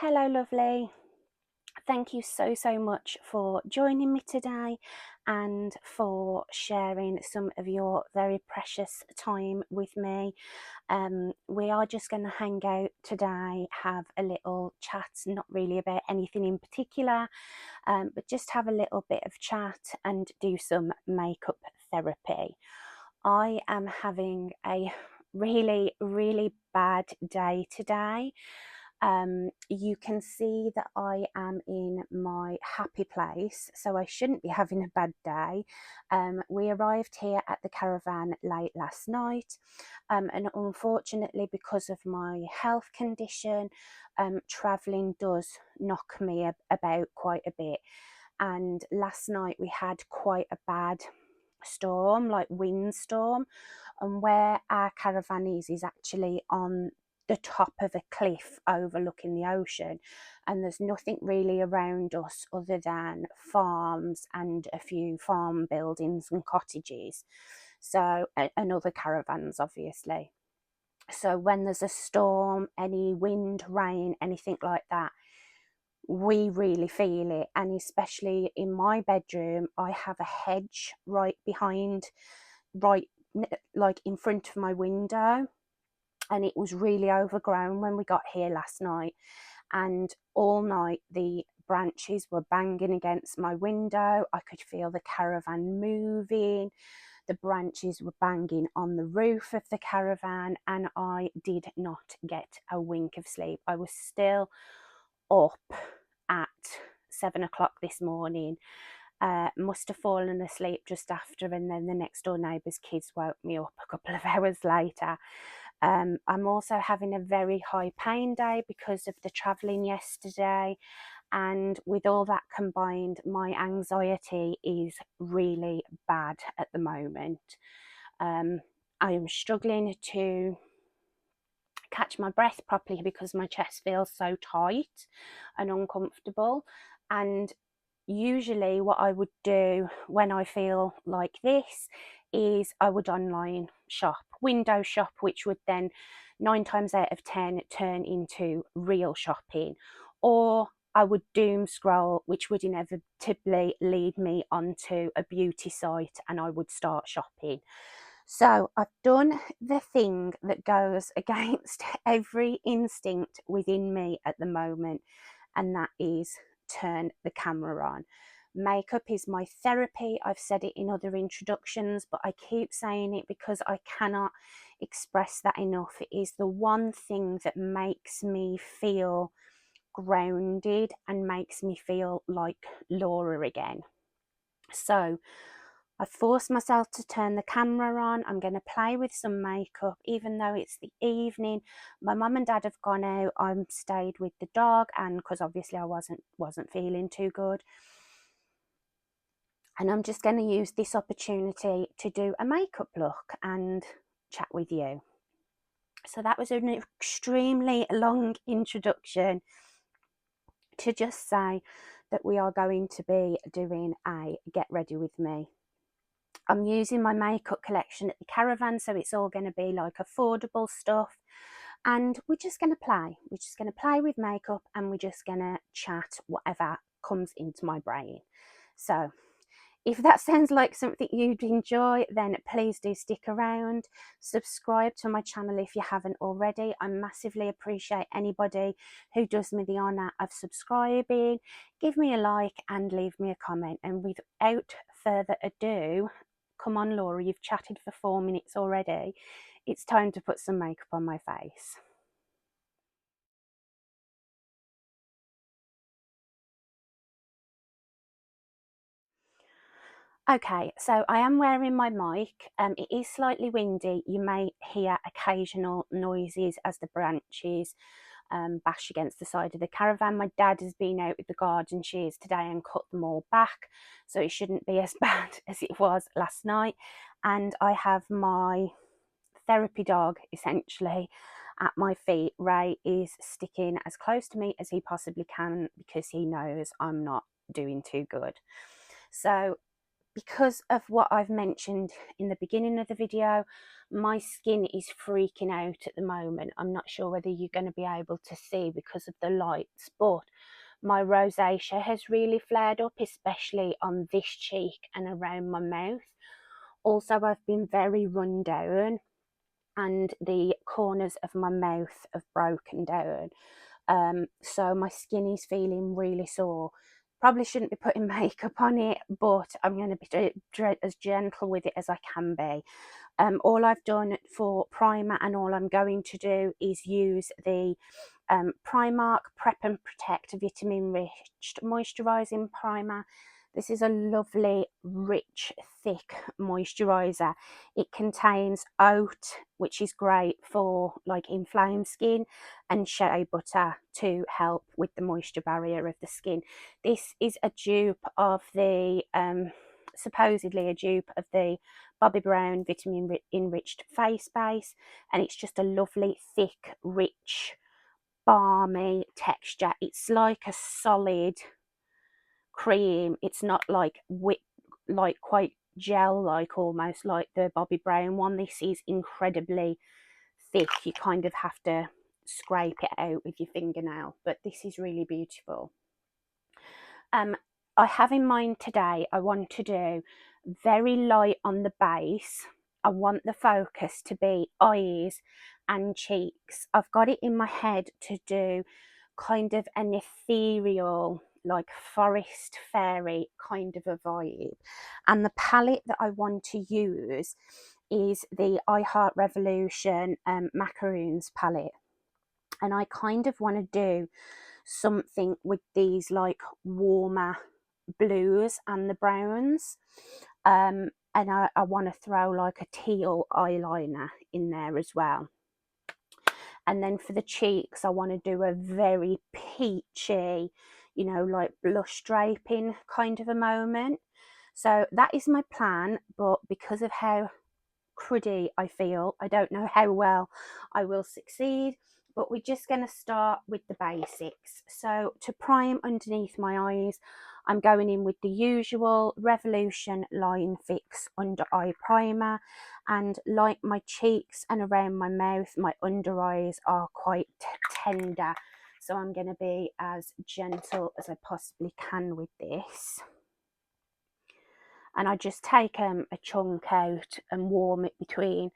Hello, lovely. Thank you so much for joining me today and for sharing some of your very precious time with me. We are just going to hang out today, have a little chat, not really about anything in particular, but just have a little bit of chat and do some makeup therapy. I am having a really bad day today. You can see that I am in my happy place, so I shouldn't be having a bad day. We arrived here at the caravan late last night, and unfortunately, because of my health condition, travelling does knock me about quite a bit. And last night we had quite a bad storm, like windstorm, and where our caravan is actually on the top of a cliff overlooking the ocean, and there's nothing really around us other than farms and a few farm buildings and cottages, so and other caravans obviously. So when there's a storm, any wind, rain, anything like that, we really feel it. And especially in my bedroom, I have a hedge right behind, right like in front of my window, and it was really overgrown when we got here last night, and all night the branches were banging against my window. I could feel the caravan moving, the branches were banging on the roof of the caravan, and I did not get a wink of sleep. I was still up at 7 o'clock this morning. Must have fallen asleep just after, and then the next door neighbour's kids woke me up a couple of hours later. I'm also having a very high pain day because of the travelling yesterday, and with all that combined, my anxiety is really bad at the moment. I am struggling to catch my breath properly because my chest feels so tight and uncomfortable. And usually what I would do when I feel like this is I would online shop, window shop, which would then 9 times out of 10 turn into real shopping, or I would doom scroll, which would inevitably lead me onto a beauty site and I would start shopping. So I've done the thing that goes against every instinct within me at the moment, and that is turn the camera on. Makeup is my therapy. I've said it in other introductions, but I keep saying it because I cannot express that enough. It is the one thing that makes me feel grounded and makes me feel like Laura again. So I forced myself to turn the camera on. I'm going to play with some makeup, even though it's the evening. My mum and dad have gone out. I'm stayed with the dog, and because obviously I wasn't feeling too good. And I'm just going to use this opportunity to do a makeup look and chat with you. So that was an extremely long introduction to just say that we are going to be doing a get ready with me. I'm using my makeup collection at the caravan, so it's all going to be like affordable stuff, and we're just going to play. We're just going to play with makeup, and we're just going to chat whatever comes into my brain. So if that sounds like something you'd enjoy, then please do stick around. Subscribe to my channel if you haven't already. I massively appreciate anybody who does me the honour of subscribing. Give me a like and leave me a comment. And without further ado, come on, Laura, you've chatted for 4 minutes already. It's time to put some makeup on my face. Okay, so I am wearing my mic. It is slightly windy. You may hear occasional noises as the branches bash against the side of the caravan. My dad has been out with the garden shears today and cut them all back, so it shouldn't be as bad as it was last night. And I have my therapy dog essentially at my feet. Ray is sticking as close to me as he possibly can because he knows I'm not doing too good. So because of what I've mentioned in the beginning of the video, my skin is freaking out at the moment. I'm not sure whether you're going to be able to see because of the lights, but my rosacea has really flared up, especially on this cheek and around my mouth. Also, I've been very run down and the corners of my mouth have broken down. So my skin is feeling really sore. Probably shouldn't be putting makeup on it, but I'm going to be as gentle with it as I can be. All I've done for primer and all I'm going to do is use the Primark Prep and Protect Vitamin Rich Moisturising Primer. This is a lovely, rich, thick moisturiser. It contains oat, which is great for like inflamed skin, and shea butter to help with the moisture barrier of the skin. This is a dupe of the, supposedly a dupe of the Bobbi Brown Vitamin Enriched Face Base, and it's just a lovely, thick, rich, balmy texture. It's like a solid cream. It's not like like quite gel like, almost like the Bobbi Brown one. This is incredibly thick. You kind of have to scrape it out with your fingernail, but this is really beautiful. I have in mind today, I want to do very light on the base. I want the focus to be eyes and cheeks. I've got it in my head to do kind of an ethereal, like forest fairy kind of a vibe. And the palette that I want to use is the I Heart Revolution Macaroons palette. And I kind of want to do something with these like warmer blues and the browns. And I want to throw like a teal eyeliner in there as well. And then for the cheeks, I want to do a very peachy, you know, like blush draping kind of a moment. So that is my plan, but because of how cruddy I feel, I don't know how well I will succeed. But we're just going to start with the basics. So to prime underneath my eyes, I'm going in with the usual Revolution Line Fix Under Eye Primer. And like my cheeks and around my mouth, my under eyes are quite tender. So I'm going to be as gentle as I possibly can with this. And I just take a chunk out and warm it between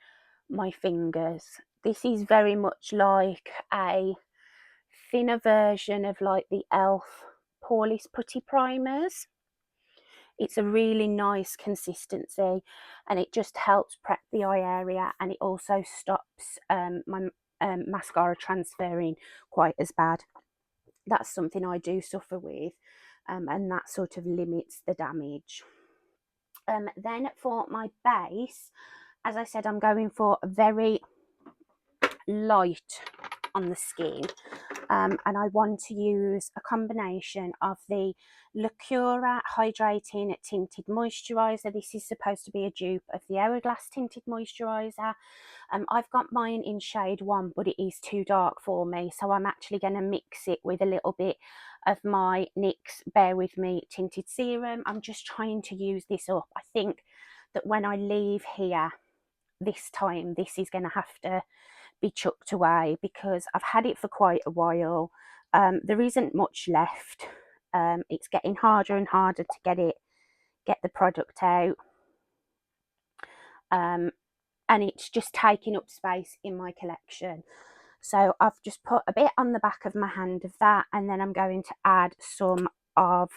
my fingers. This is very much like a thinner version of like the e.l.f. Poreless Putty primers. It's a really nice consistency and it just helps prep the eye area, and it also stops my mascara transferring quite as bad. That's something I do suffer with, and that sort of limits the damage. Then for my base, as I said, I'm going for a very light on the skin, and I want to use a combination of the Lacura Hydrating Tinted Moisturiser. This is supposed to be a dupe of the Hourglass Tinted Moisturiser. I've got mine in shade 1, but it is too dark for me, so I'm actually going to mix it with a little bit of my NYX Bear With Me Tinted Serum. I'm just trying to use this up. I think that when I leave here this time, this is going to have to be chucked away because I've had it for quite a while. There isn't much left. It's getting harder and harder to get the product out. And it's just taking up space in my collection. So I've just put a bit on the back of my hand of that, and then I'm going to add some of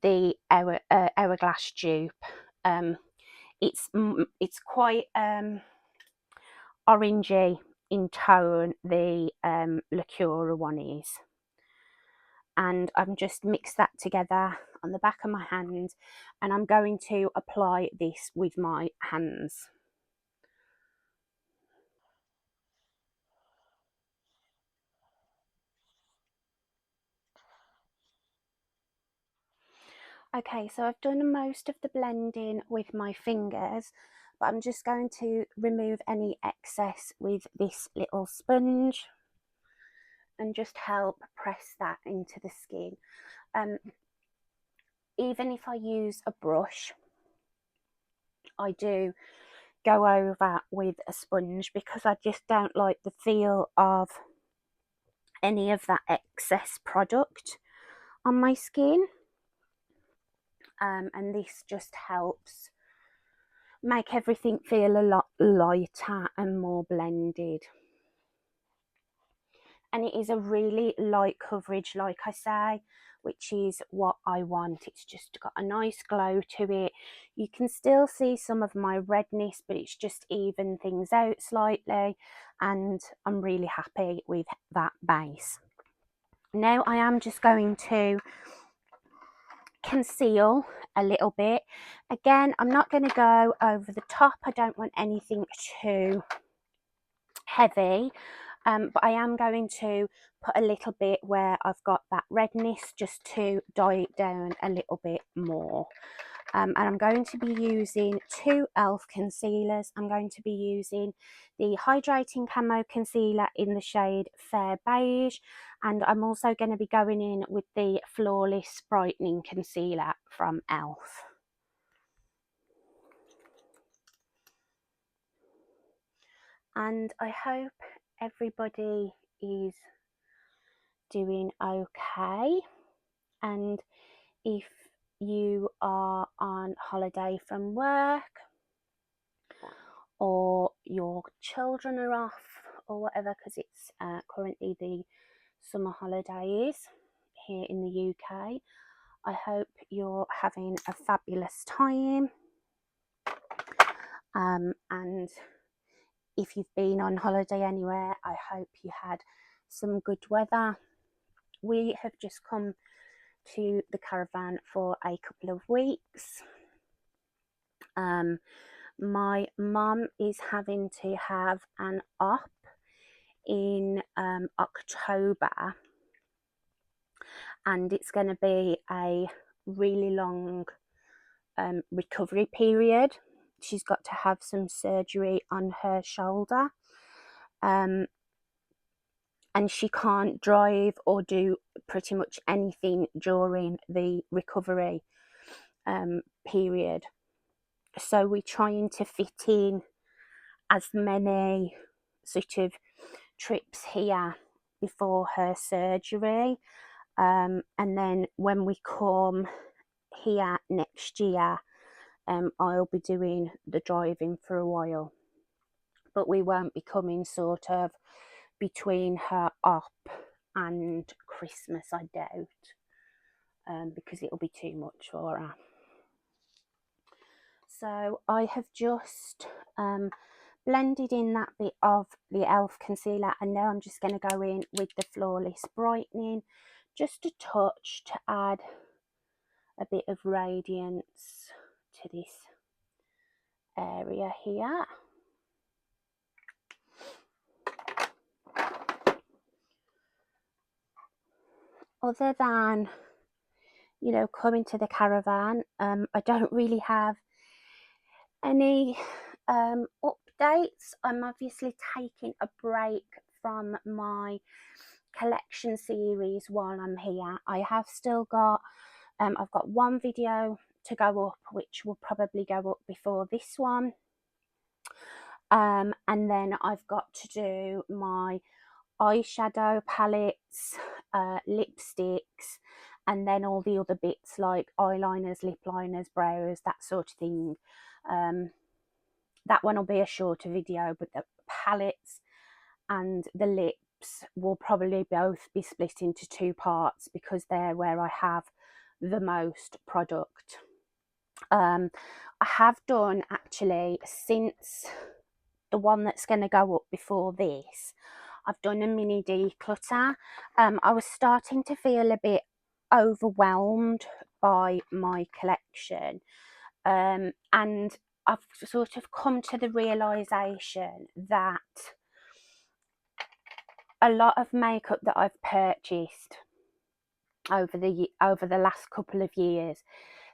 the Hourglass dupe. It's quite orangey in tone, the Lacura one is. And I'm just mixed that together on the back of my hand, and I'm going to apply this with my hands. Okay, so I've done most of the blending with my fingers, but I'm just going to remove any excess with this little sponge and just help press that into the skin. even if I use a brush, I do go over with a sponge because I just don't like the feel of any of that excess product on my skin. And this just helps make everything feel a lot lighter and more blended. And it is a really light coverage, like I say, which is what I want. It's just got a nice glow to it. You can still see some of my redness, but it's just even things out slightly, and I'm really happy with that base. Now I am just going to conceal a little bit. Again, I'm not going to go over the top. I don't want anything too heavy, but I am going to put a little bit where I've got that redness just to dye it down a little bit more. And I'm going to be using two e.l.f. concealers. I'm going to be using the Hydrating Camo Concealer in the shade Fair Beige, and I'm also going to be going in with the Flawless Brightening Concealer from e.l.f. And I hope everybody is doing okay, and if you are on holiday from work, or your children are off, or whatever, because it's currently the summer holidays here in the UK, I hope you're having a fabulous time. And if you've been on holiday anywhere, I hope you had some good weather. We have just come to the caravan for a couple of weeks. My mum is having to have an op in October, and it's going to be a really long recovery period. She's got to have some surgery on her shoulder, and she can't drive or do pretty much anything during the recovery period. So we're trying to fit in as many sort of trips here before her surgery, and then when we come here next year, I'll be doing the driving for a while, but we won't be coming sort of between her op and Christmas, I doubt, because it'll be too much for her. So I have just blended in that bit of the e.l.f. concealer, and now I'm just going to go in with the Flawless Brightening, just a touch to add a bit of radiance to this area here. Other than, you know, coming to the caravan, I don't really have any updates. I'm obviously taking a break from my collection series while I'm here. I have still got I've got one video to go up, which will probably go up before this one, and then I've got to do my eyeshadow palettes, lipsticks, and then all the other bits like eyeliners, lip liners, brows, that sort of thing. That one will be a shorter video, but the palettes and the lips will probably both be split into two parts because they're where I have the most product. I have done, actually, since the one that's going to go up before this, I've done a mini declutter. I was starting to feel a bit overwhelmed by my collection, and I've sort of come to the realization that a lot of makeup that I've purchased over the last couple of years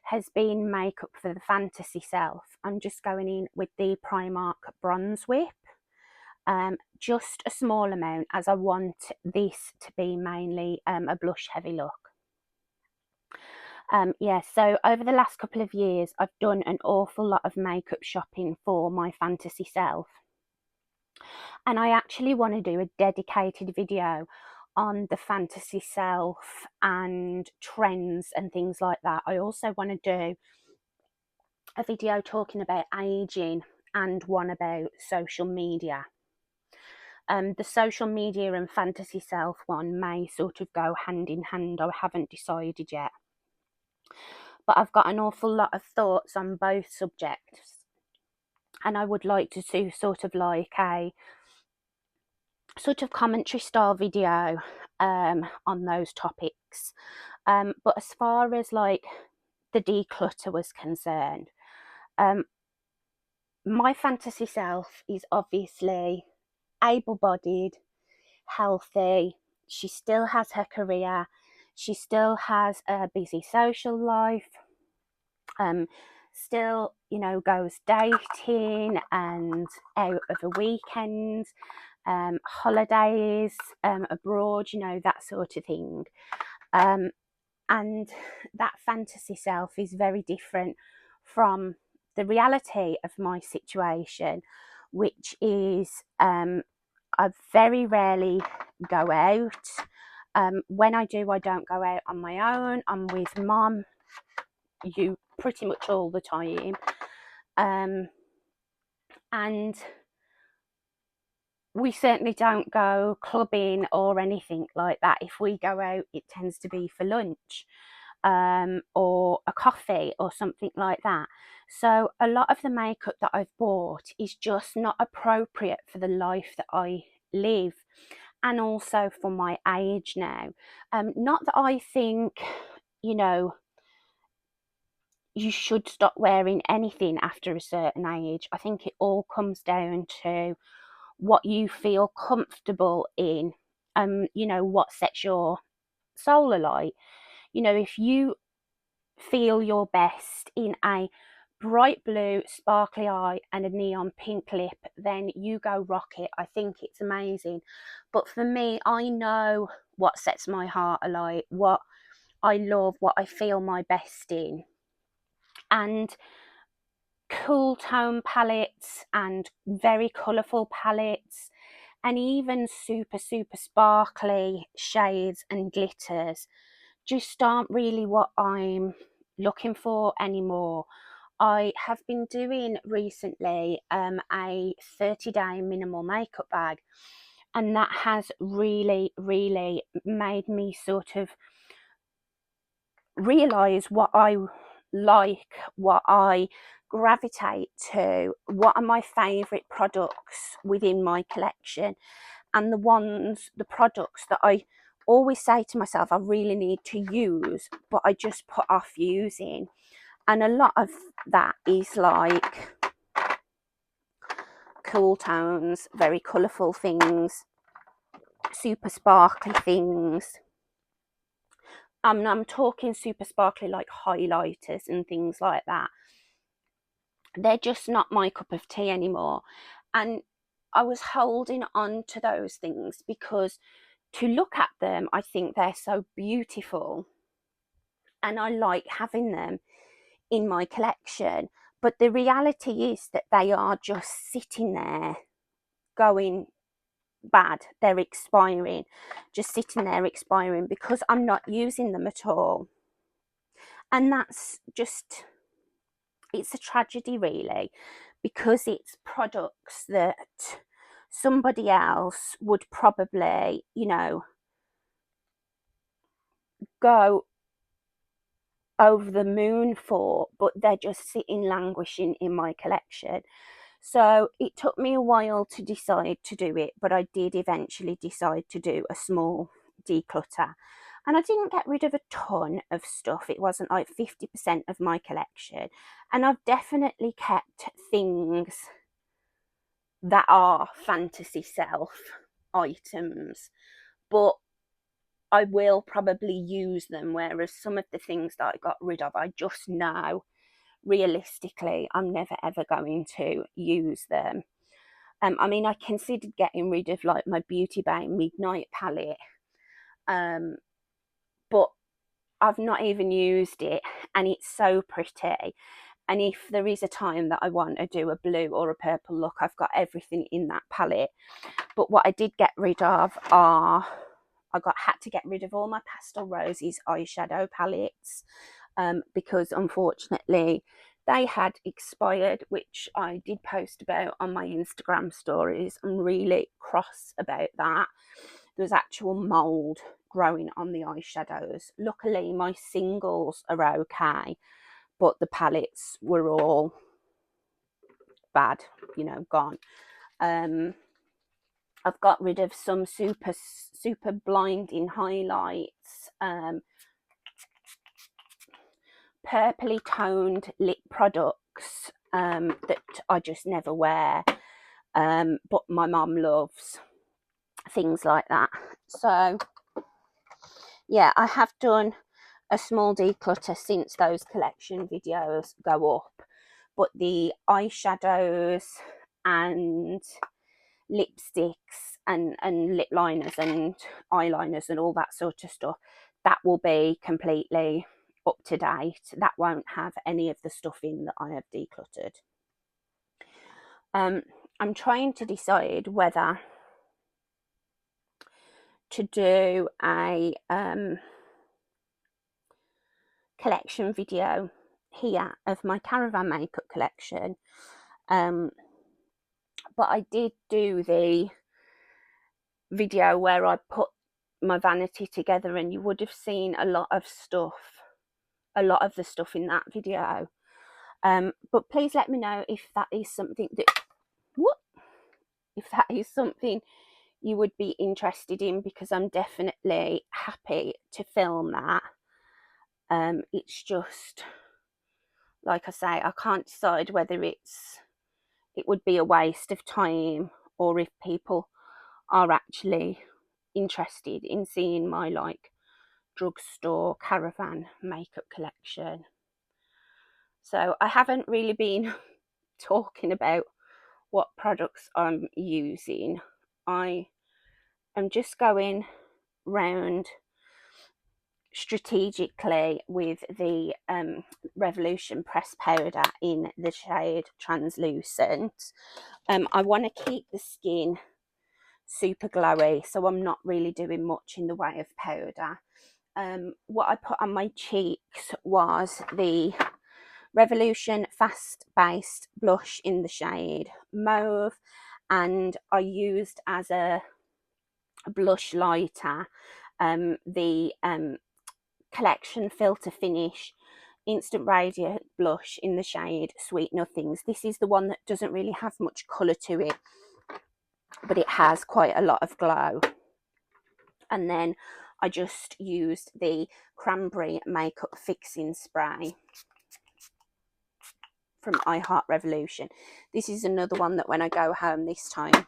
has been makeup for the fantasy self. I'm just going in with the Primark Bronze Whip, just a small amount, as I want this to be mainly a blush heavy look. Yeah, so over the last couple of years, I've done an awful lot of makeup shopping for my fantasy self. And I actually want to do a dedicated video on the fantasy self and trends and things like that. I also want to do a video talking about aging and one about social media. The social media and fantasy self one may sort of go hand in hand. I haven't decided yet. But I've got an awful lot of thoughts on both subjects. And I would like to do sort of like a sort of commentary style video on those topics. But as far as like the declutter was concerned, my fantasy self is obviously able-bodied, healthy. She still has her career. She still has a busy social life. Still, you know, goes dating and out of a weekend, holidays abroad, you know, that sort of thing. And that fantasy self is very different from the reality of my situation, which is I very rarely go out. When I do, I don't go out on my own. I'm with mum, you pretty much all the time. And we certainly don't go clubbing or anything like that. If we go out, it tends to be for lunch or a coffee or something like that. So a lot of the makeup that I've bought is just not appropriate for the life that I live and also for my age now. Not that I think, you know, you should stop wearing anything after a certain age. I think it all comes down to what you feel comfortable in, you know, what sets your soul alight. You know, if you feel your best in a bright blue sparkly eye and a neon pink lip, then you go rock it. I think it's amazing. But for me, I know what sets my heart alight, what I love, what I feel my best in. And cool tone palettes and very colourful palettes and even super sparkly shades and glitters just aren't really what I'm looking for anymore. I have been doing recently a 30-day minimal makeup bag, and that has really made me sort of realize what I like, what I gravitate to, what are my favorite products within my collection, and the products that I always say to myself I really need to use but I just put off using. And a lot of that is like cool tones, very colourful things, super sparkly things. I'm talking super sparkly like highlighters and things like that. They're just not my cup of tea anymore. And I was holding on to those things because to look at them, I think they're so beautiful and I like having them in my collection. But the reality is that they are just sitting there going bad. They're expiring, just sitting there expiring because I'm not using them at all. And that's just, it's a tragedy really, because it's products that somebody else would probably, you know, go over the moon for, but they're just sitting languishing in my collection. So it took me a while to decide to do it, but I did eventually decide to do a small declutter. And I didn't get rid of a ton of stuff. It wasn't like 50% of my collection. And I've definitely kept things that are fantasy self items, but I will probably use them, whereas some of the things that I got rid of, I just know realistically I'm never ever going to use them. I mean, I considered getting rid of like my Beauty Bay Midnight palette, but I've not even used it, and it's so pretty. And if there is a time that I want to do a blue or a purple look, I've got everything in that palette. But what I did get rid of are, had to get rid of all my Pastel Roses eyeshadow palettes, because unfortunately they had expired, which I did post about on my Instagram stories. I'm really cross about that. There was actual mold growing on the eyeshadows. Luckily my singles are okay, but the palettes were all bad, you know, gone. I've got rid of some super blinding highlights, purpley toned lip products that I just never wear, but my mum loves, things like that. So yeah, I have done a small declutter since those collection videos go up, but the eyeshadows and lipsticks and lip liners and eyeliners and all that sort of stuff, that will be completely up to date. That won't have any of the stuff in that I have decluttered. I'm trying to decide whether to do a collection video here of my caravan makeup collection, but I did do the video where I put my vanity together, and you would have seen a lot of the stuff in that video. But please let me know if that is something you would be interested in, because I'm definitely happy to film that. It's just, like I say, I can't decide whether it would be a waste of time, or if people are actually interested in seeing my like drugstore caravan makeup collection. So I haven't really been talking about what products I'm using. I am just going round strategically with the Revolution pressed powder in the shade Translucent. I want to keep the skin super glowy, so I'm not really doing much in the way of powder. What I put on my cheeks was the Revolution Fast Based Blush in the shade Mauve, and I used as a blush lighter the Collection Filter Finish Instant Radiant Blush in the shade Sweet Nothings. This is the one that doesn't really have much colour to it, but it has quite a lot of glow. And then I just used the Cranberry Makeup Fixing Spray from I Heart Revolution. This is another one that when I go home this time,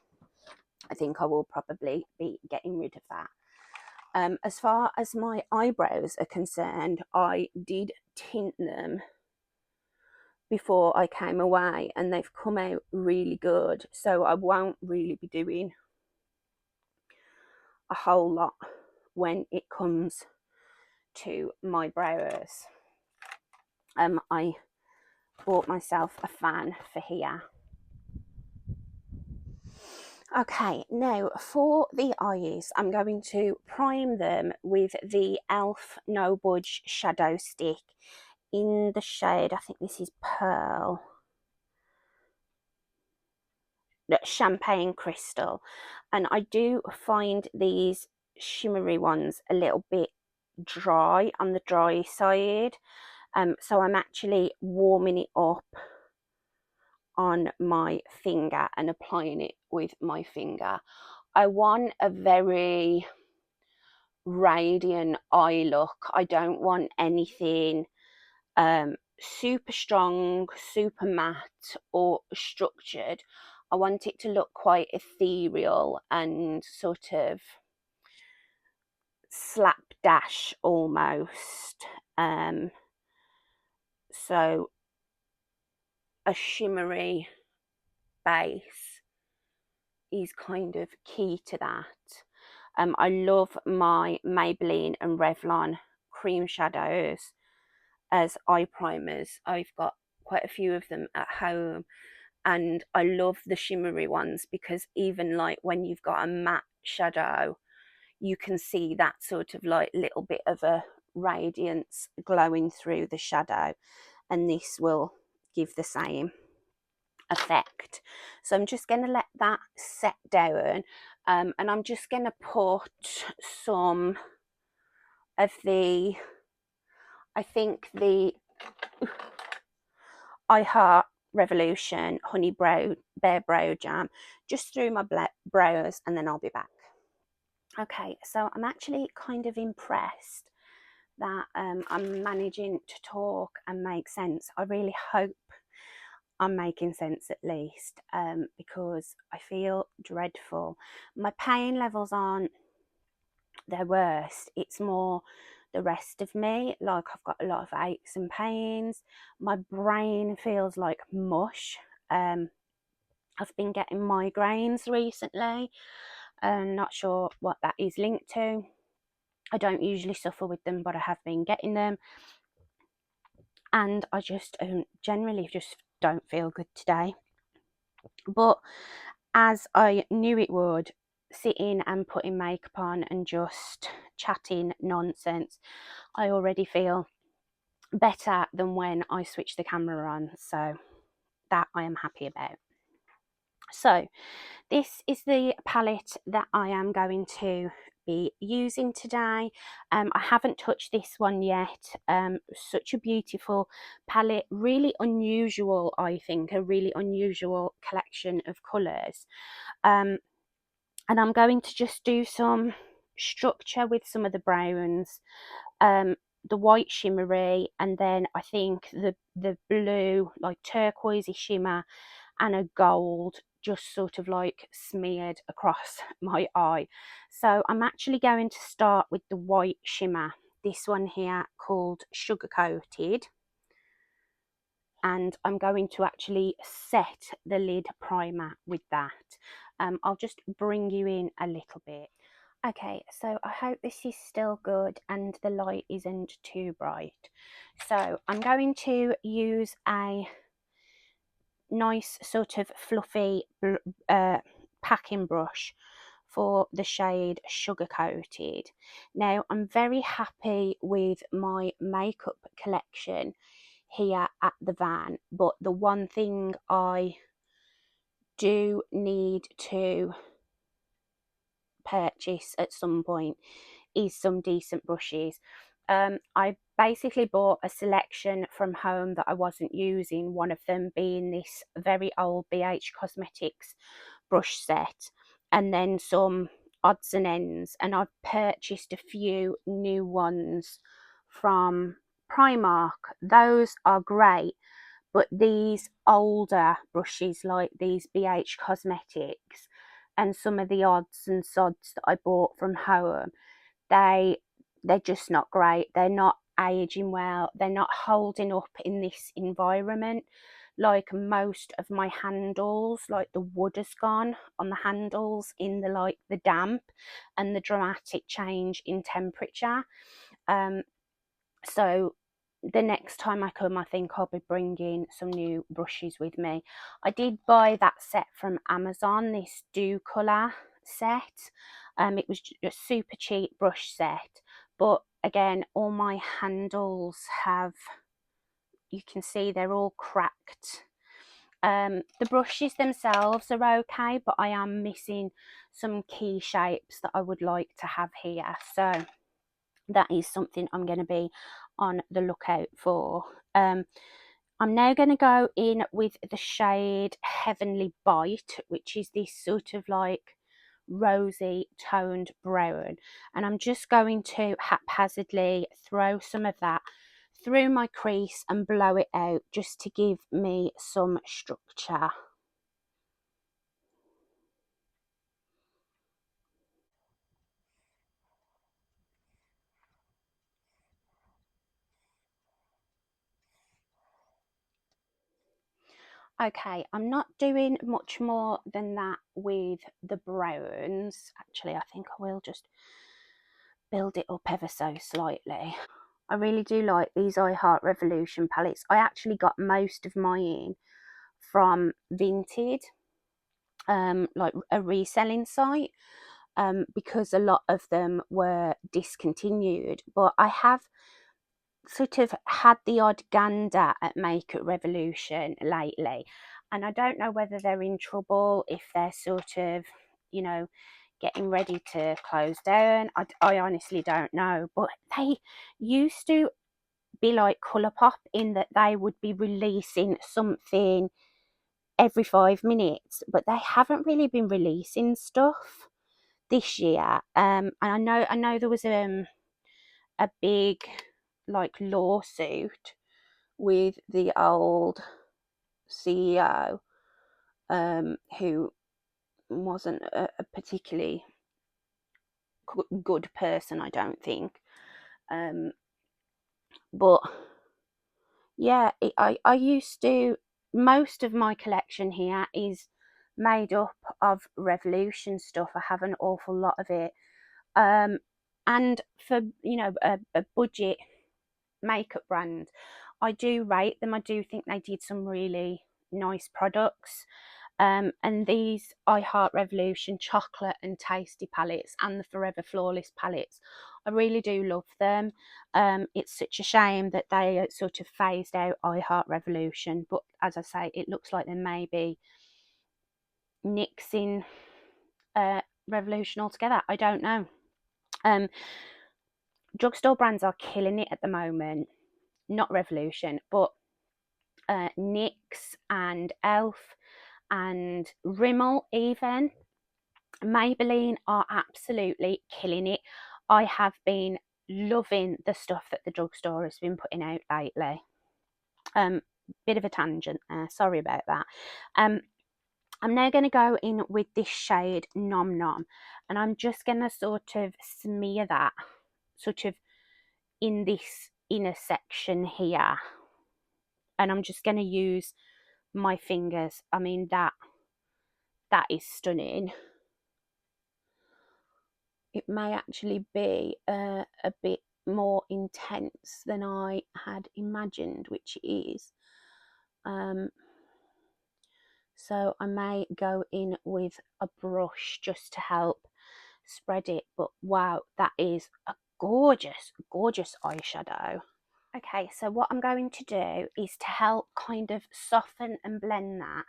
I think I will probably be getting rid of that. As far as my eyebrows are concerned, I did tint them before I came away, and they've come out really good. So I won't really be doing a whole lot when it comes to my brows. I bought myself a fan for here. Okay, now for the eyes, I'm going to prime them with the e.l.f. No Budge Shadow Stick in the shade, I think this is Pearl, Champagne Crystal. And I do find these shimmery ones a little bit dry, on the dry side. So I'm actually warming it up on my finger and applying it with my finger. I want a very radiant eye look. I don't want anything super strong, super matte, or structured. I want it to look quite ethereal and sort of slapdash almost. So a shimmery base is kind of key to that. I love my Maybelline and Revlon cream shadows as eye primers. I've got quite a few of them at home, and I love the shimmery ones because even like when you've got a matte shadow, you can see that sort of like little bit of a radiance glowing through the shadow, and this will give the same effect. So I'm just going to let that set down, and I'm just going to put some of the, I think the I Heart Revolution Honey Bear Brow Jam just through my brows, and then I'll be back. Okay, so I'm actually kind of impressed that I'm managing to talk and make sense. I really hope I'm making sense at least, because I feel dreadful. My pain levels aren't their worst, it's more the rest of me. Like, I've got a lot of aches and pains. My brain feels like mush. I've been getting migraines recently, and not sure what that is linked to. I don't usually suffer with them, but I have been getting them, and I just generally just don't feel good today. But as I knew it would, sitting and putting makeup on and just chatting nonsense, I already feel better than when I switched the camera on, so that I am happy about. So this is the palette that I am going to be using today. I haven't touched this one yet. Such a beautiful palette, really unusual, I think, a really unusual collection of colours. And I'm going to just do some structure with some of the browns, the white shimmery, and then I think the blue, like turquoisey shimmer, and a gold just sort of like smeared across my eye. So I'm actually going to start with the white shimmer, this one here called Sugar Coated, and I'm going to actually set the lid primer with that. I'll just bring you in a little bit. Okay, so I hope this is still good and the light isn't too bright. So I'm going to use a nice sort of fluffy packing brush for the shade Sugar Coated. Now, I'm very happy with my makeup collection here at the van, but the one thing I do need to purchase at some point is some decent brushes. I basically bought a selection from home that I wasn't using, one of them being this very old BH Cosmetics brush set, and then some odds and ends, and I've purchased a few new ones from Primark. Those are great, but these older brushes like these BH Cosmetics and some of the odds and sods that I bought from home, they're just not great. They're not aging well. They're not holding up in this environment. Like, most of my handles, like the wood has gone on the handles in the like the damp and the dramatic change in temperature. So the next time I come, I think I'll be bringing some new brushes with me. I did buy that set from Amazon, this Dew Colour set. It was a super cheap brush set, but again, all my handles have, you can see they're all cracked. The brushes themselves are okay, but I am missing some key shapes that I would like to have here. So that is something I'm going to be on the lookout for. I'm now going to go in with the shade Heavenly Bite, which is this sort of like rosy toned brown, and I'm just going to haphazardly throw some of that through my crease and blow it out just to give me some structure. Okay, I'm not doing much more than that with the browns. Actually, I think I will just build it up ever so slightly. I really do like these I Heart Revolution palettes. I actually got most of mine from Vinted, like a reselling site, because a lot of them were discontinued. But I have sort of had the odd gander at Makeup Revolution lately, and I don't know whether they're in trouble, if they're sort of, you know, getting ready to close down. I honestly don't know, but they used to be like Colourpop in that they would be releasing something every 5 minutes, but they haven't really been releasing stuff this year. And I know there was a big like lawsuit with the old CEO, who wasn't a particularly good person, I don't think. But yeah, I used to, most of my collection here is made up of Revolution stuff. I have an awful lot of it. And for, you know, a budget makeup brand, I do rate them. I do think they did some really nice products. And these I Heart Revolution chocolate and tasty palettes and the Forever Flawless palettes, I really do love them. It's such a shame that they sort of phased out I Heart Revolution, but as I say, it looks like they may be nixing Revolution altogether. I don't know. Drugstore brands are killing it at the moment. Not Revolution, but NYX and Elf and Rimmel, even Maybelline are absolutely killing it. I have been loving the stuff that the drugstore has been putting out lately. Bit of a tangent there, sorry about that. I'm now going to go in with this shade Nom Nom, and I'm just going to sort of smear that sort of in this inner section here, and I'm just going to use my fingers. I mean, that is stunning. It may actually be a bit more intense than I had imagined, which it is. So I may go in with a brush just to help spread it. But wow, that is a gorgeous, gorgeous eyeshadow. Okay, so what I'm going to do is to help kind of soften and blend that,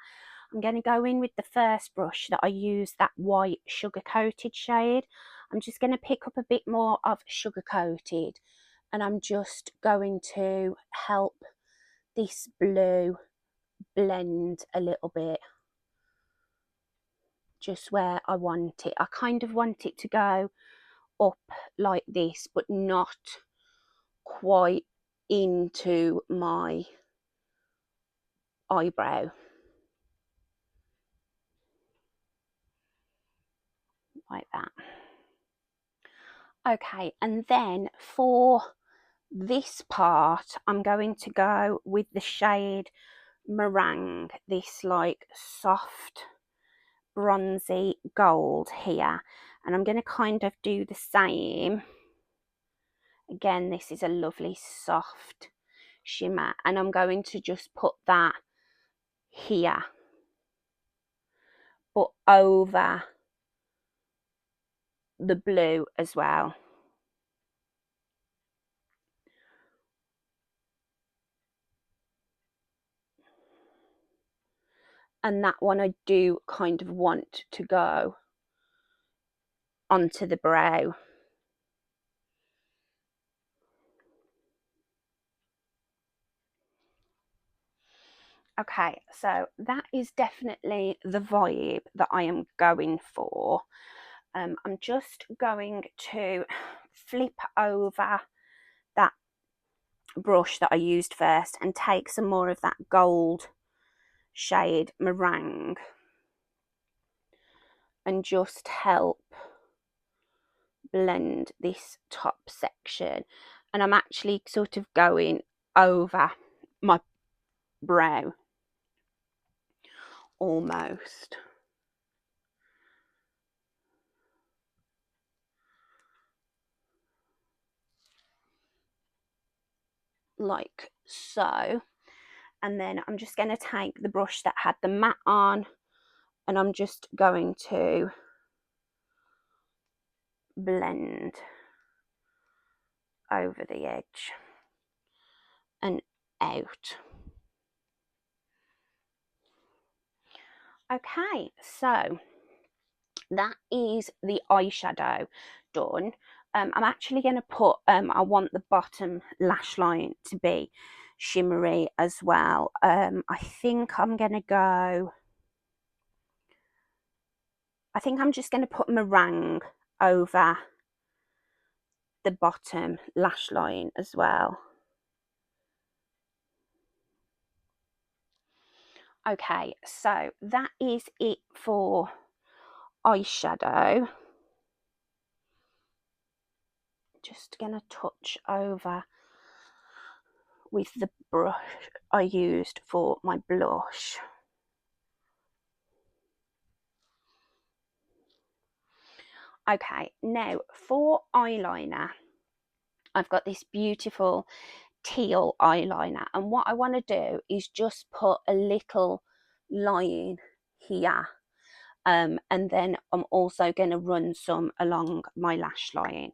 I'm going to go in with the first brush that I use, that white sugar coated shade. I'm just going to pick up a bit more of sugar coated, and I'm just going to help this blue blend a little bit just where I want it. I kind of want it to go up like this, but not quite into my eyebrow. Like that. Okay, and then for this part, I'm going to go with the shade Meringue, this like soft bronzy gold here, and I'm going to kind of do the same. Again, this is a lovely soft shimmer, and I'm going to just put that here, but over the blue as well. And that one I do kind of want to go onto the brow. Okay, so that is definitely the vibe that I am going for. I'm just going to flip over that brush that I used first and take some more of that gold shade Meringue and just help blend this top section. And I'm actually sort of going over my brow almost. like so. And then I'm just going to take the brush that had the matte on, and I'm just going to blend over the edge and out. Okay, so that is the eyeshadow done. I'm actually going to put, I want the bottom lash line to be shimmery as well. I think I'm going to go, I think I'm just going to put meringue over the bottom lash line as well. Okay, so that is it for eyeshadow. Just going to touch over with the brush I used for my blush. Okay, now for eyeliner, I've got this beautiful teal eyeliner, and what I want to do is just put a little line here, and then I'm also going to run some along my lash line.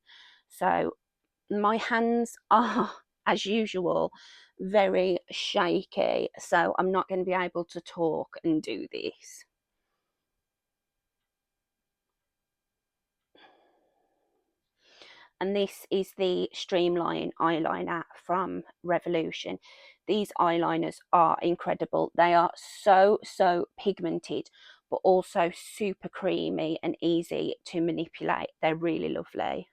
So my hands are, as usual, very shaky, so I'm not going to be able to talk and do this. And this is the Streamline eyeliner from Revolution. These eyeliners are incredible. They are so pigmented, but also super creamy and easy to manipulate. They're really lovely.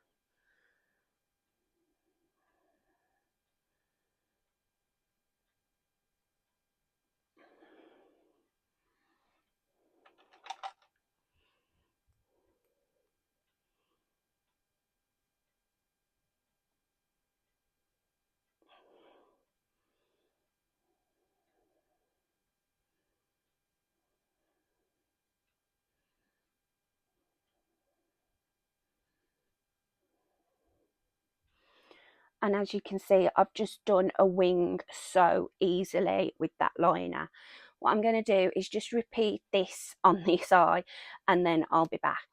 And as you can see, I've just done a wing so easily with that liner. What I'm going to do is just repeat this on this eye, and then I'll be back.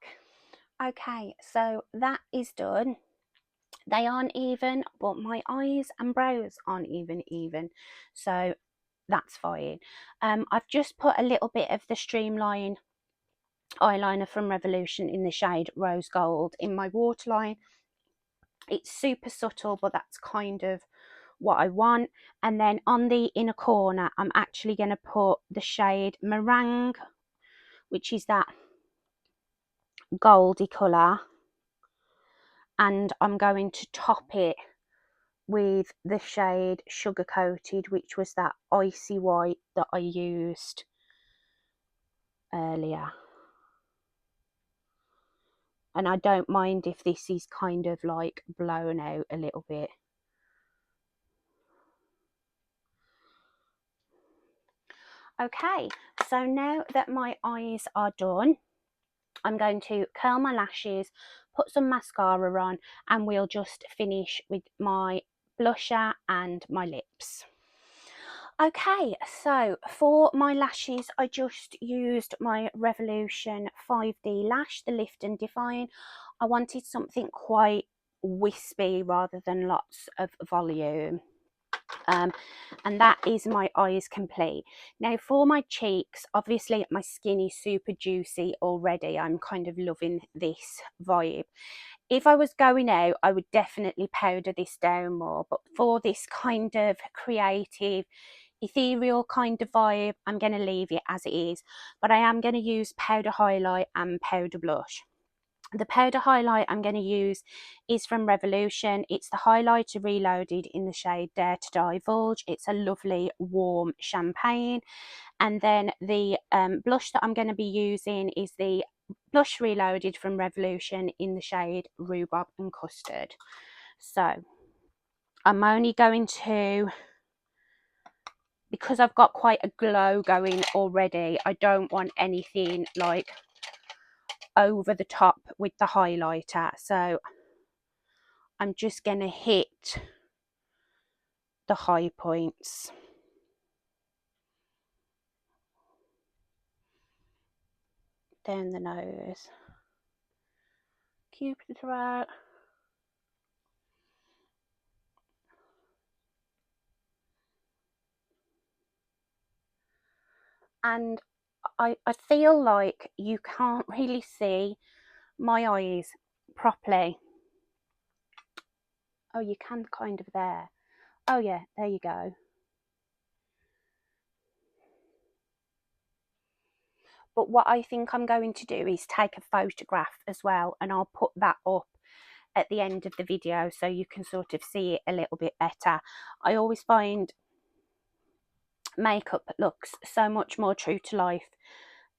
Okay, so that is done. They aren't even, but my eyes and brows aren't even, so that's fine. I've just put a little bit of the Streamline eyeliner from Revolution in the shade Rose Gold in my waterline. It's super subtle, but that's kind of what I want. And then on the inner corner, I'm actually going to put the shade Meringue, which is that goldy colour, and I'm going to top it with the shade Sugar Coated, which was that icy white that I used earlier. And I don't mind if this is kind of like blown out a little bit. Okay, so now that my eyes are done, I'm going to curl my lashes, put some mascara on, and we'll just finish with my blusher and my lips. Okay, so for my lashes, I just used my Revolution 5D lash, the Lift and Define. I wanted something quite wispy rather than lots of volume. And that is my eyes complete. Now for my cheeks, obviously my skin is super juicy already. I'm kind of loving this vibe. If I was going out, I would definitely powder this down more, but for this kind of creative, ethereal kind of vibe, I'm going to leave it as it is. But I am going to use powder highlight and powder blush. The powder highlight I'm going to use is from Revolution. It's the Highlighter Reloaded in the shade Dare to Divulge. It's a lovely warm champagne. And then the blush that I'm going to be using is the Blush Reloaded from Revolution in the shade Rhubarb and Custard. So I'm only going to, because I've got quite a glow going already, I don't want anything like over the top with the highlighter, so I'm just going to hit the high points. Down the nose, cupid throat, and I feel like you can't really see my eyes properly. Oh, you can kind of there. Oh yeah, there you go. But what I think I'm going to do is take a photograph as well, and I'll put that up at the end of the video so you can sort of see it a little bit better. I always find makeup looks so much more true to life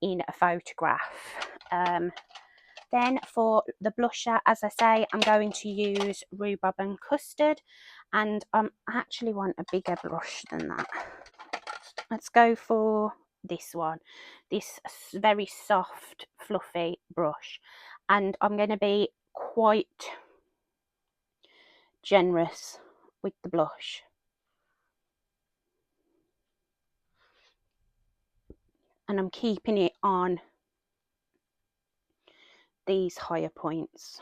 in a photograph. Then for the blusher, as I say, I'm going to use Rhubarb and Custard, and I actually want a bigger brush than that. Let's go for this one, this very soft fluffy brush, and I'm going to be quite generous with the blush, and I'm keeping it on these higher points.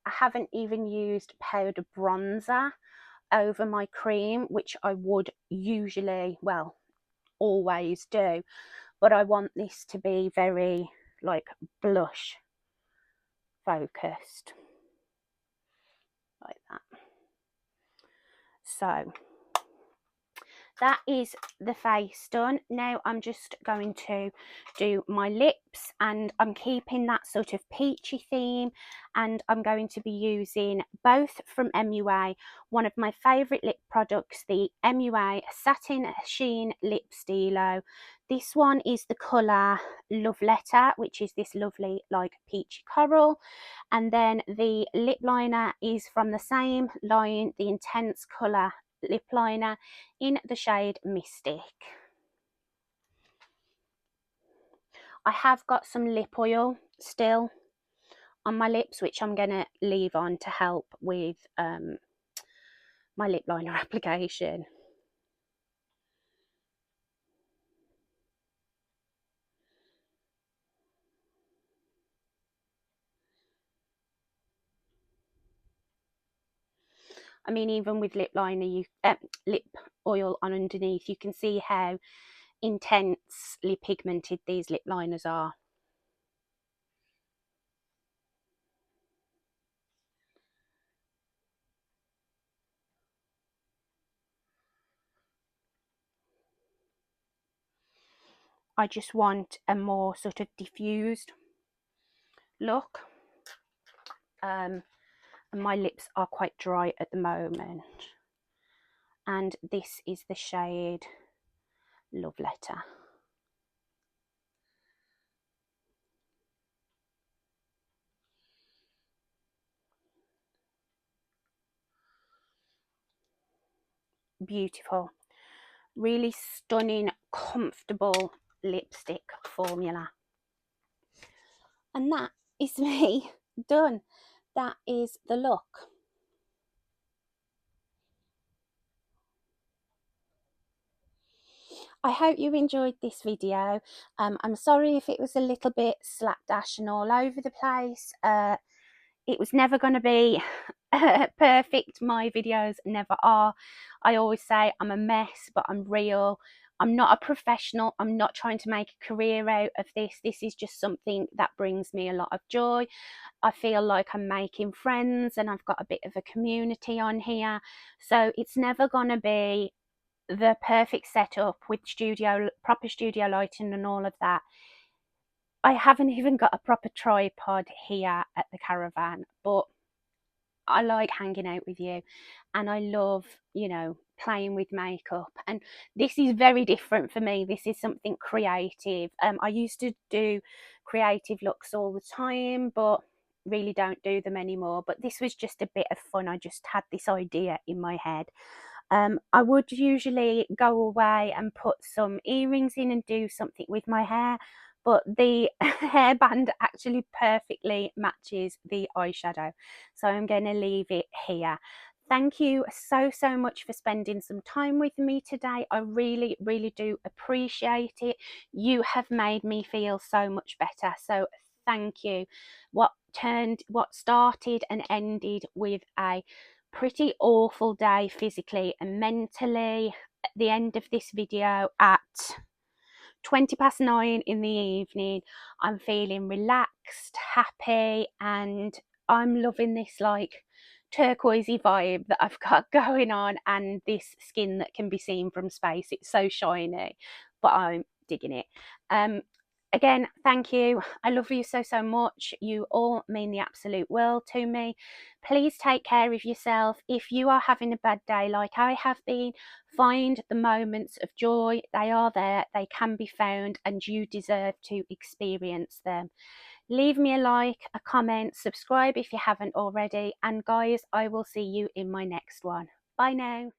I haven't even used powder bronzer over my cream, which I would usually, well, always do, but I want this to be very like blush focused, like that. So that is the face done. Now I'm just going to do my lips, and I'm keeping that sort of peachy theme, and I'm going to be using both from MUA, one of my favourite lip products, the MUA Satin Sheen Lip Stilo. This one is the colour Love Letter, which is this lovely like peachy coral, and then the lip liner is from the same line, the Intense colour lip liner in the shade Mystic. I have got some lip oil still on my lips, which I'm going to leave on to help with my lip liner application. I mean, even with lip liner, lip oil on underneath, you can see how intensely pigmented these lip liners are. I just want a more sort of diffused look. And my lips are quite dry at the moment. And this is the shade Love Letter. Beautiful, really stunning, comfortable lipstick formula. And that is me done. That is the look. I hope you enjoyed this video. I'm sorry if it was a little bit slapdash and all over the place. It was never going to be perfect. My videos never are. I always say I'm a mess, but I'm real. I'm not a professional. I'm not trying to make a career out of this. This is just something that brings me a lot of joy. I feel like I'm making friends, and I've got a bit of a community on here. So it's never going to be the perfect setup with proper studio lighting and all of that. I haven't even got a proper tripod here at the caravan, but I like hanging out with you, and I love, you know, playing with makeup. And this is very different for me. This is something creative. I used to do creative looks all the time, but really don't do them anymore. But this was just a bit of fun. I just had this idea in my head. I would usually go away and put some earrings in and do something with my hair, but the hairband actually perfectly matches the eyeshadow, so I'm going to leave it here. Thank you so much for spending some time with me today. I really do appreciate it. You have made me feel so much better, so thank you. What started and ended with a pretty awful day physically and mentally, at the end of this video at 9:20 in the evening, I'm feeling relaxed, happy, and I'm loving this like turquoisey vibe that I've got going on, and this skin that can be seen from space. It's so shiny, but I'm digging it. Again, thank you. I love you so much. You all mean the absolute world to me. Please take care of yourself. If you are having a bad day like I have been, find the moments of joy. They are there, they can be found, and you deserve to experience them. Leave me a like, a comment, subscribe if you haven't already, and guys, I will see you in my next one. Bye now.